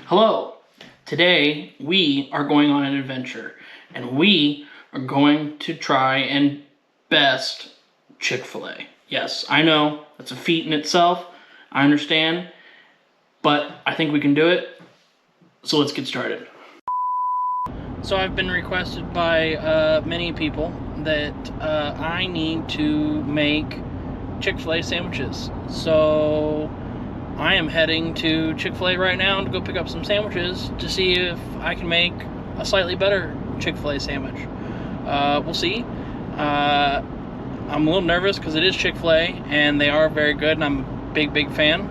Hello! Today we are going on an adventure and we are going to try and best Chick-fil-A. Yes, I know that's a feat in itself, I understand, but I think we can do it, so let's get started. So I've been requested by many people that I need to make Chick-fil-A sandwiches. So I am heading to Chick-fil-A right now to go pick up some sandwiches to see if I can make a slightly better Chick-fil-A sandwich. We'll see. I'm a little nervous because it is Chick-fil-A and they are very good and I'm a big fan.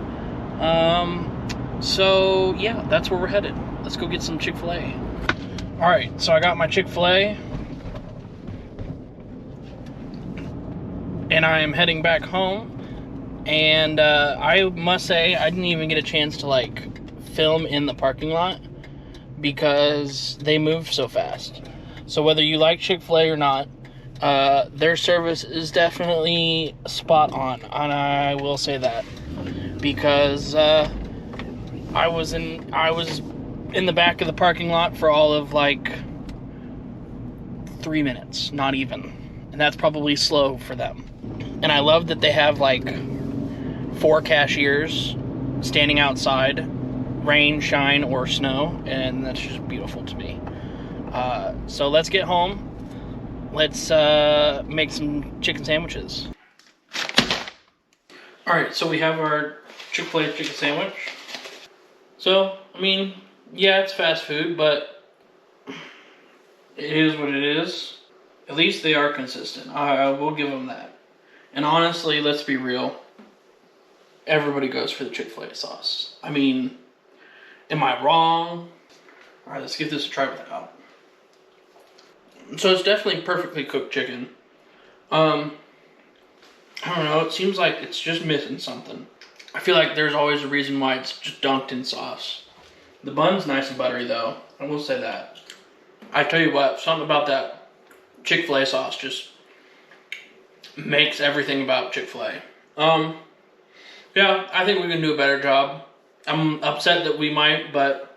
So yeah, that's where we're headed. Let's go get some Chick-fil-A. Alright, so I got my Chick-fil-A and I am heading back home. And I must say, I didn't even get a chance to film in the parking lot because they moved so fast. So whether you like Chick-fil-A or not, their service is definitely spot on, and I will say that because I was in the back of the parking lot for all of 3 minutes, not even, and that's probably slow for them. And I love that they have 4 cashiers standing outside, rain, shine, or snow, and that's just beautiful to me. So let's get home. Let's make some chicken sandwiches. Alright, so we have our Chick-fil-A chicken sandwich. So, I mean, yeah, it's fast food, but it is what it is. At least they are consistent. I will give them that. And honestly, let's be real. Everybody goes for the Chick-fil-A sauce. I mean, am I wrong? Alright, let's give this a try without. So it's definitely perfectly cooked chicken. I don't know, it seems like it's just missing something. I feel like there's always a reason why it's just dunked in sauce. The bun's nice and buttery though, I will say that. I tell you what, something about that Chick-fil-A sauce just makes everything about Chick-fil-A. Yeah, I think we can do a better job. I'm upset that we might, but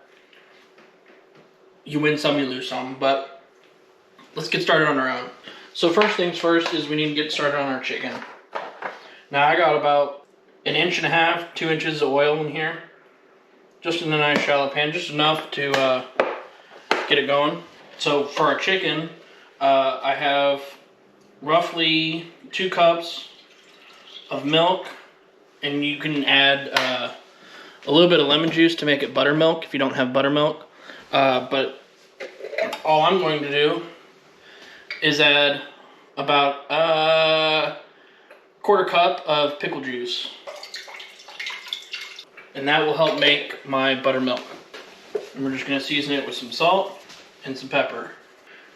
you win some, you lose some. But let's get started on our own. So first things first is we need to get started on our chicken. Now I got about 1.5 inches, 2 inches of oil in here. Just in a nice shallow pan, just enough to get it going. So for our chicken, I have roughly 2 cups of milk. And you can add a little bit of lemon juice to make it buttermilk if you don't have buttermilk. But all I'm going to do is add about a 1/4 cup of pickle juice. And that will help make my buttermilk. And we're just going to season it with some salt and some pepper.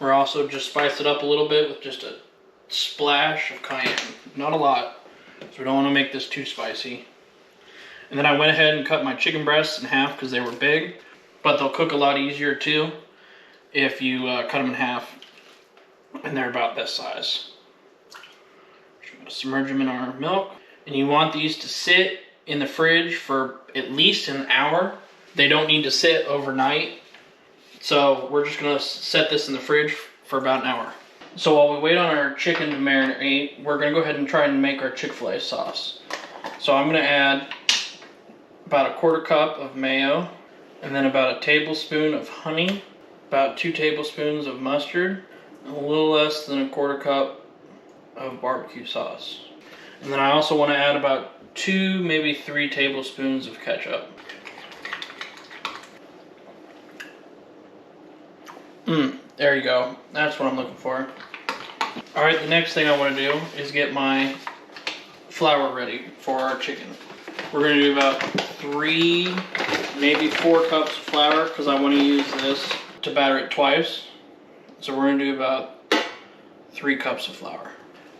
We're also just spice it up a little bit with just a splash of cayenne. Not a lot. So we don't want to make this too spicy. And then I went ahead and cut my chicken breasts in half because they were big. But they'll cook a lot easier too if you cut them in half. And they're about this size. Just going to submerge them in our milk. And you want these to sit in the fridge for at least an hour. They don't need to sit overnight. So we're just going to set this in the fridge for about an hour. So while we wait on our chicken to marinate, we're going to go ahead and try and make our Chick-fil-A sauce. So I'm going to add about 1/4 cup of mayo, and then about 1 tablespoon of honey, about 2 tablespoons of mustard, and a little less than 1/4 cup of barbecue sauce. And then I also want to add about 2, maybe 3 tablespoons of ketchup. There you go. That's what I'm looking for. Alright, the next thing I want to do is get my flour ready for our chicken. We're going to do about 3, maybe 4 cups of flour because I want to use this to batter it twice. So we're going to do about 3 cups of flour.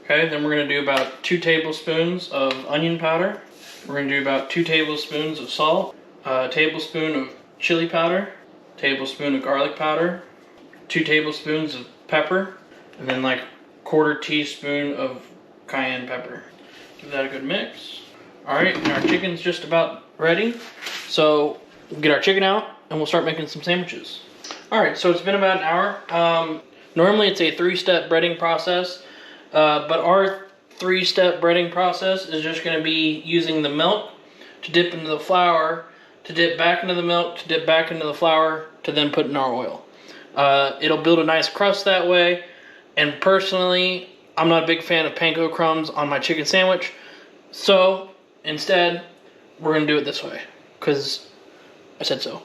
Okay, then we're going to do about 2 tablespoons of onion powder. We're going to do about 2 tablespoons of salt, a tablespoon of chili powder, a tablespoon of garlic powder, 2 tablespoons of pepper, and then 1/4 teaspoon of cayenne pepper. Give that a good mix. Alright, and our chicken's just about ready. So we'll get our chicken out and we'll start making some sandwiches. Alright, so it's been about an hour. Normally it's a 3-step breading process, but our 3-step breading process is just going to be using the milk to dip into the flour, to dip back into the milk, to dip back into the flour, to then put in our oil. It'll build a nice crust that way, and personally, I'm not a big fan of panko crumbs on my chicken sandwich, so instead, we're going to do it this way, because I said so.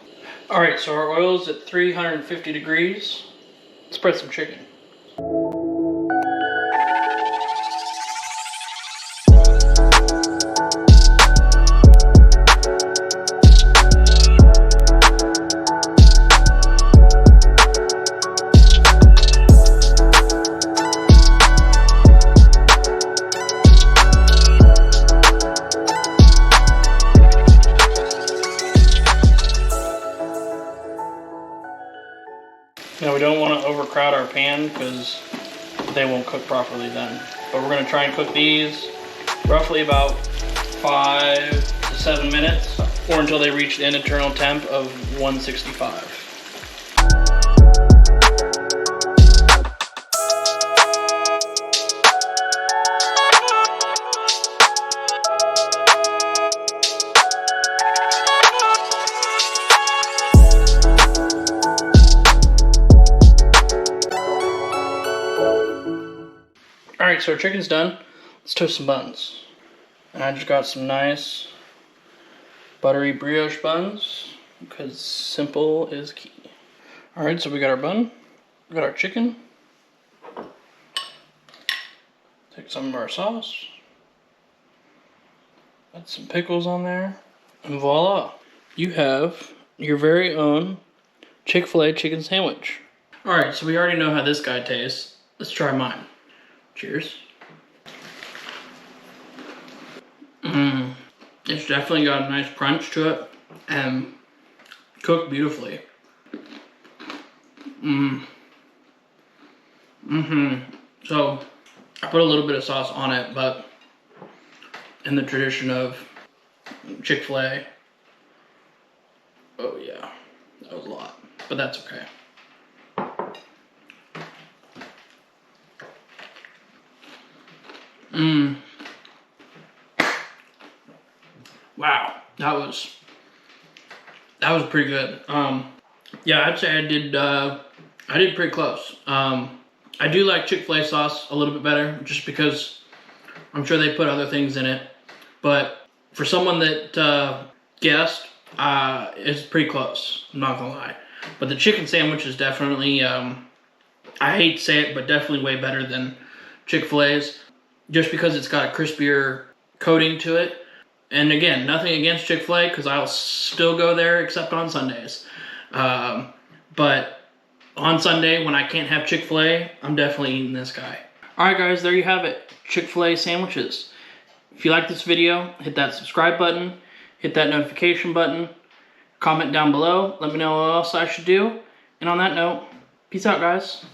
Alright, so our oil's at 350 degrees. Let's spread some chicken. Now we don't want to overcrowd our pan because they won't cook properly then. But we're going to try and cook these roughly about 5 to 7 minutes or until they reach an internal temp of 165. Alright, so our chicken's done. Let's toast some buns. And I just got some nice buttery brioche buns because simple is key. Alright, so we got our bun, we got our chicken. Take some of our sauce. Add some pickles on there. And voila. You have your very own Chick-fil-A chicken sandwich. Alright, so we already know how this guy tastes. Let's try mine. Cheers. It's definitely got a nice crunch to it and cooked beautifully. So I put a little bit of sauce on it, but in the tradition of Chick-fil-A, oh yeah, that was a lot, but that's okay. Wow, that was pretty good. Yeah, I'd say I did pretty close. I do like Chick-fil-A sauce a little bit better, just because I'm sure they put other things in it. But for someone that guessed, it's pretty close. I'm not gonna lie. But the chicken sandwich is definitely, I hate to say it, but definitely way better than Chick-fil-A's. Just because it's got a crispier coating to it. And again, nothing against Chick-fil-A, because I'll still go there except on Sundays. But on Sunday, when I can't have Chick-fil-A, I'm definitely eating this guy. Alright guys, there you have it. Chick-fil-A sandwiches. If you like this video, hit that subscribe button. Hit that notification button. Comment down below. Let me know what else I should do. And on that note, peace out guys.